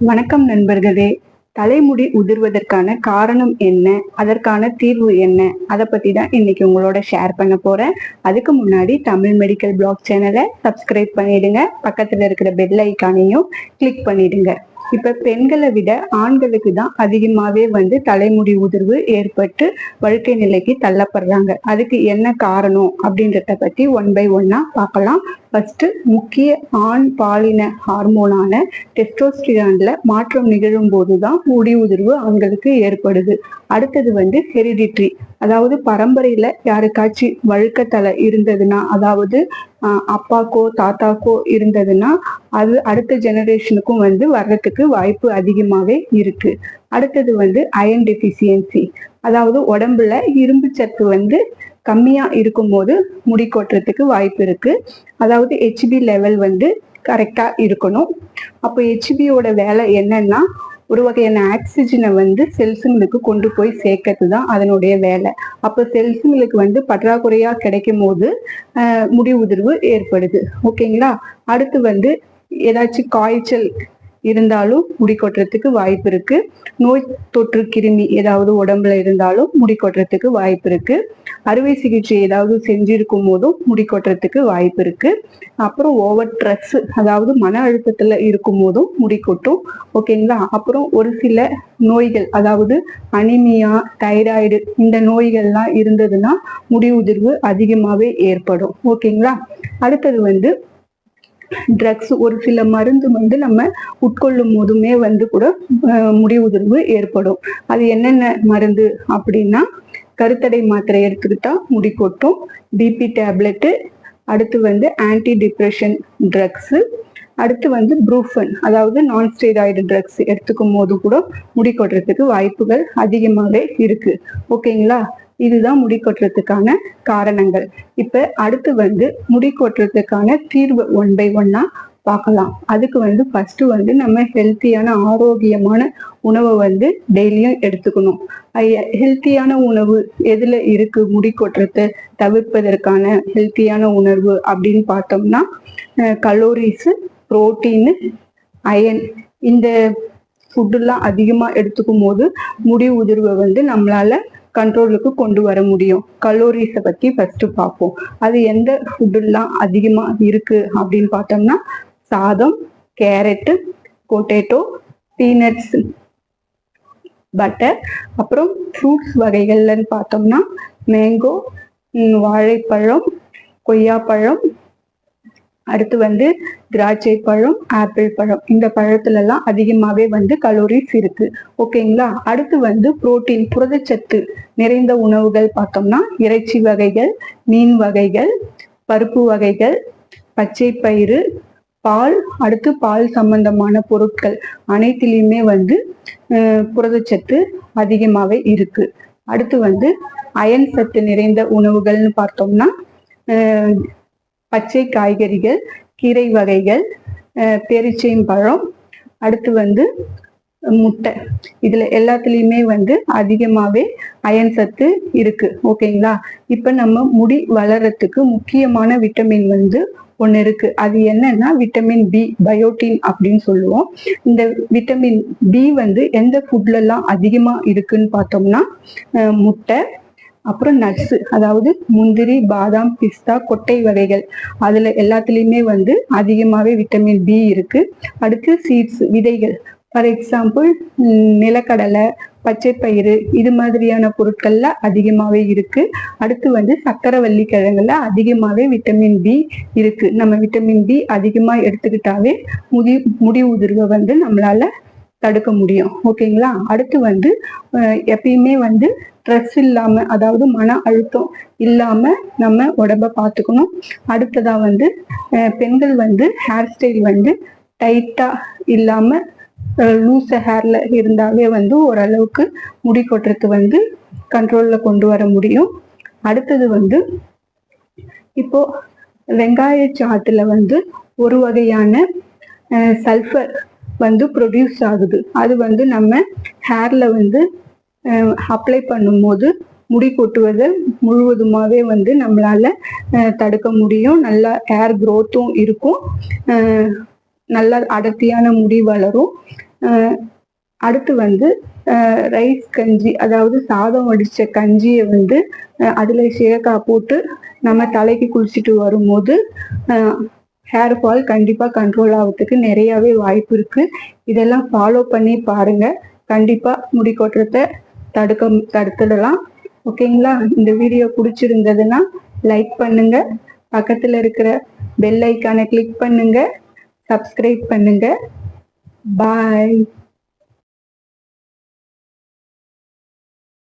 வணக்கம் நண்பர்களே. தலைமுடி உதிர்வதற்கான காரணம் என்ன, அதற்கான தீர்வு என்ன, அதை பத்தி தான் இன்னைக்கு உங்களோட ஷேர் பண்ண போறேன். அதுக்கு முன்னாடி தமிழ் மெடிக்கல் பிளாக் சேனலை சப்ஸ்கிரைப் பண்ணிடுங்க. பக்கத்துல இருக்கிற பெல் ஐக்கானையும் கிளிக் பண்ணிடுங்க. இப்ப பெண்களை விட ஆண்களுக்கு தான் அதிகமாவே தலைமுடி உதிர்வு ஏற்பட்டு வாழ்க்கை நிலைக்கு தள்ளப்படுறாங்க. அதுக்கு என்ன காரணம் அப்படின்றத பத்தி ஒன் பை ஒன்னா பார்க்கலாம். ஃபர்ஸ்ட், முக்கிய ஆண் பாலின ஹார்மோனான டெஸ்டோஸ்டிரான்ல மாற்றம் நிகழும் போதுதான் முடி உதிர்வு ஆண்களுக்கு ஏற்படுது. அடுத்தது ஹெரிடிட்ரி, அதாவது பரம்பரையில யாருக்காச்சும் வழுக்கத்தலை இருந்ததுன்னா, அதாவது அப்பாக்கோ தாத்தாக்கோ இருந்ததுன்னா அது அடுத்த ஜெனரேஷனுக்கும் வர்றதுக்கு வாய்ப்பு அதிகமாவே இருக்கு. அடுத்தது அயன் டெஃபிசியன்சி, அதாவது உடம்புல இரும்பு சத்து கம்மியா இருக்கும் போது முடி கொட்டுறதுக்கு வாய்ப்பு இருக்கு. அதாவது ஹெச்பி லெவல் கரெக்டா இருக்கணும். அப்போ ஹெச்பியோட வேலை என்னன்னா, ஒரு வகையான ஆக்சிஜனை செல்ஸுங்களுக்கு கொண்டு போய் சேர்க்கறது தான் அதனுடைய வேலை. அப்போ செல்ஸுங்களுக்கு பற்றாக்குறையா கிடைக்கும் போது முடி உதிர்வு ஏற்படுது. ஓகேங்களா. அடுத்து ஏதாச்சும் காய்ச்சல் இருந்தாலும் முடி கொட்டுறதுக்கு வாய்ப்பு இருக்கு. நோய் தொற்று கிருமி ஏதாவது உடம்புல இருந்தாலும் முடி கொட்டுறதுக்கு வாய்ப்பு இருக்கு. அறுவை சிகிச்சை ஏதாவது செஞ்சிருக்கும் போதும் முடி கொட்டுறதுக்கு வாய்ப்பு இருக்கு. அப்புறம் ஓவர் ஸ்ட்ரெஸ், அதாவது மன அழுத்தத்துல இருக்கும் போதும் முடி கொட்டும். ஓகேங்களா. அப்புறம் ஒரு சில நோய்கள், அதாவது அனிமியா, தைராய்டு, இந்த நோய்கள்லாம் இருந்ததுன்னா முடி உதிர்வு அதிகமாவே ஏற்படும். ஓகேங்களா. அடுத்தது ட்ரக்ஸ், ஒரு சில மருந்து நம்ம உட்கொள்ளும் போதுமே கூட முடி உதிர்வு ஏற்படும். அது என்னென்ன மருந்து அப்படின்னா, கருத்தடை மாத்திரை எடுத்துக்கிட்டா முடி கொட்டும், பிபி டேப்லெட்டு, அடுத்து ஆன்டி டிப்ரெஷன் ட்ரக்ஸு, அடுத்து ப்ரூஃபன், அதாவது நான் ஸ்டெராய்டு ட்ரக்ஸ் எடுத்துக்கும் போது கூட முடி கொட்டுறதுக்கு வாய்ப்புகள் அதிகமாகவே இருக்கு. ஓகேங்களா. இதுதான் முடி கொட்டுறதுக்கான காரணங்கள். இப்ப அடுத்து முடி கொட்டுறதுக்கான தீர்வு ஒன் பை ஒன்னா பார்க்கலாம். அதுக்கு ஃபர்ஸ்ட் நம்ம ஹெல்த்தியான ஆரோக்கியமான உணவை டெய்லியும் எடுத்துக்கணும். ஹெல்த்தியான உணவு எதுல இருக்கு முடி கொட்டுறதை தவிர்ப்பதற்கான ஹெல்த்தியான உணர்வு அப்படின்னு பார்த்தோம்னா, கலோரிஸ், புரோட்டீன், அயன், இந்த ஃபுட்டுலாம் அதிகமா எடுத்துக்கும் போது முடி உதிர்வை நம்மளால கண்ட்ரோலுக்கு கொண்டு வர முடியும். கலோரிஸை பத்தி ஃபர்ஸ்ட் பார்ப்போம். அது எந்த ஃபுட்டுலாம் அதிகமா இருக்கு அப்படின்னு பார்த்தோம்னா, சாதம், கேரட்டு, பொட்டேட்டோ, பீனட்ஸ், பட்டர். அப்புறம் ஃப்ரூட்ஸ் வகைகள்லன்னு பார்த்தோம்னா மேங்கோ, வாழைப்பழம், கொய்யாப்பழம், அடுத்து திராட்சை பழம், ஆப்பிள் பழம். இந்த பழத்துல எல்லாம் அதிகமாவே கலோரிஸ் இருக்கு. ஓகேங்களா. அடுத்து புரோட்டீன், புரதச்சத்து நிறைந்த உணவுகள் பார்த்தோம்னா இறைச்சி வகைகள், மீன் வகைகள், பருப்பு வகைகள், பச்சை பயிறு, பால், அடுத்து பால் சம்பந்தமான பொருட்கள் அனைத்திலையுமே புரதச்சத்து அதிகமாவே இருக்கு. அடுத்து அயன் சத்து நிறைந்த உணவுகள்னு பார்த்தோம்னா பச்சை காய்கறிகள், கீரை வகைகள், பேரிச்சம்பழம், அடுத்து முட்டை. இதுல எல்லாத்துலயுமே அதிகமாவே அயன் சத்து இருக்கு. ஓகேங்களா. இப்ப நம்ம முடி வளர்றதுக்கு முக்கியமான விட்டமின் ஒண்ணு இருக்கு. அது என்னன்னா விட்டமின் பி, பயோட்டின் அப்படின்னு சொல்லுவோம். இந்த விட்டமின் பி எந்த ஃபுட்ல எல்லாம் அதிகமா இருக்குன்னு பார்த்தோம்னா முட்டை, அப்புறம் நட்ஸ், அதாவது முந்திரி, பாதாம், பிஸ்தா, கொட்டை வகைகள், அதுல எல்லாத்துலயுமே அதிகமாவே விட்டமின் பி இருக்கு. அடுத்து சீட்ஸ், விதைகள், ஃபார் எக்ஸாம்பிள் நிலக்கடலை, பச்சை பயிறு, இது மாதிரியான பொருட்கள்ல அதிகமாவே இருக்கு. அடுத்து சக்கரவள்ளி கிழங்குல அதிகமாவே விட்டமின் பி இருக்கு. நம்ம விட்டமின் பி அதிகமா எடுத்துக்கிட்டாவே முடி உதிர்வை நம்மளால தடுக்க முடியும். ஓகேங்களா. அடுத்து எப்பயுமே ஸ்ட்ரெஸ் இல்லாம, அதாவது மன அழுத்தம் இல்லாம நம்ம உடம்ப பார்த்துக்கணும். அடுத்ததா பெண்கள் ஹேர் ஸ்டைல் டைட்டா இல்லாம லூஸ் ஹேர்ல இருந்தாவே ஓரளவுக்கு முடி கொட்டுறது கண்ட்ரோல்ல கொண்டு வர முடியும். அடுத்தது இப்போ வெங்காய சாத்துல ஒரு வகையான சல்ஃபர் ப்ரொடியூஸ் ஆகுது. அது நம்ம ஹேர்ல அப்ளை பண்ணும்போது முடி கொட்டுவதை முழுவதுமாவே நம்மளால தடுக்க முடியும். நல்லா ஹேர் க்ரோத்தும் இருக்கும், நல்ல அடர்த்தியான முடி வளரும். அடுத்து வந்து ரைஸ் கஞ்சி, அதாவது சாதம் வடித்த கஞ்சியை வந்து அதில் சீயக்காய் போட்டு நம்ம தலைக்கு குளிச்சுட்டு வரும்போது ஹேர் ஃபால் கண்டிப்பாக கண்ட்ரோல் ஆகிறதுக்கு நிறையாவே வாய்ப்பு இருக்குது. இதெல்லாம் ஃபாலோ பண்ணி பாருங்கள். கண்டிப்பாக முடி கொட்டுறதை தடுத்துடலாம். ஓகேங்களா? இந்த வீடியோ பிடிச்சிருந்ததுன்னா லைக் பண்ணுங்கள், பக்கத்தில் இருக்கிற பெல் ஐக்கானை கிளிக் பண்ணுங்கள், சப்ஸ்கிரைப் பண்ணுங்கள். பாய்.